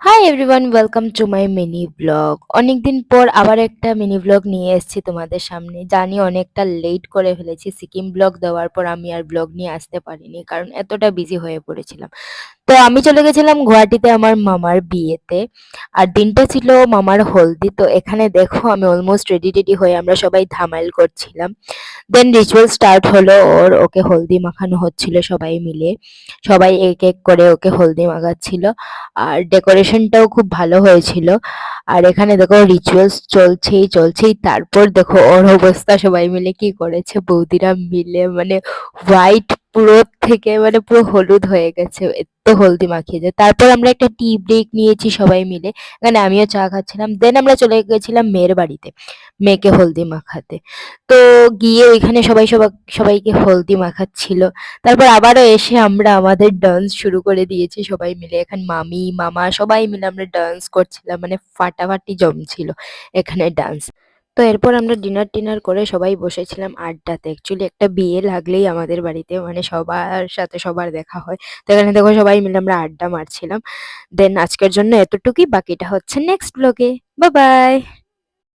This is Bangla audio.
Hi everyone, welcome to my mini blog. অনেকদিন পর আবার একটা মিনি ব্লগ নিয়ে এসেছি তোমাদের সামনে। জানি অনেকটা লেট করে ফেলেছি, সিকিম ব্লগ দেওয়ার পর আমি আর ব্লগ নিয়ে আসতে পারিনি কারণ এতটা বিজি হয়ে পড়েছিলাম। তো আমি চলে গেছিলাম গুয়াহাটিতে আমার মামার বিয়েতে। আর দিনটা ছিল মামার হলদি। তো এখানে দেখো আমি অলমোস্ট রেডি টেডি হয়ে আমরা সবাই ধামাইল করছিলাম। দেন রিচুয়াল স্টার্ট হলো, ওকে হলদি মাখানো হচ্ছিল সবাই মিলে। সবাই এক এক করে ওকে হলদি মাখাচ্ছিল। আর ডেকোরেশনটাও খুব ভালো হয়েছিল। আর এখানে দেখো রিচুয়ালস চলছেই চলছেই, তারপর দেখো ওর অবস্থা, সবাই মিলে কি করেছে বৌদিরা মিলে, মানে হোয়াইট পুরো থেকে মানে পুরো হলুদ হয়ে গেছে, এত হলদি মাখিয়েছে। তারপর আমরা একটা টি ব্রেক নিয়েছি সবাই মিলে। এখানে আমিও চা খাচ্ছিলাম। দেন আমরা চলে গেছিলাম মেয়ের বাড়িতে, মেয়েকে হলদি মাখাতে। তো গিয়ে ওইখানে সবাইকে হলদি মাখাচ্ছিল। তারপর আবারও এসে আমরা আমাদের ডান্স শুরু করে দিয়েছি সবাই মিলে। এখানে মামি মামা সবাই মিলে আমরা ডান্স করছিলাম, মানে ফাটাফাটি জমছিল এখানে ডান্স। তো এরপর আমরা ডিনার টিনার করে সবাই বসেছিলাম আড্ডাতে। অ্যাকচুয়ালি একটা বিয়ে লাগলেই আমাদের বাড়িতে মানে সবার সাথে সবার দেখা হয়। তো এখানে দেখো সবাই মিলে আমরা আড্ডা মারছিলাম। দেন আজকের জন্য এতটুকুই, বাকিটা হচ্ছে নেক্সট ব্লগে। Bye bye.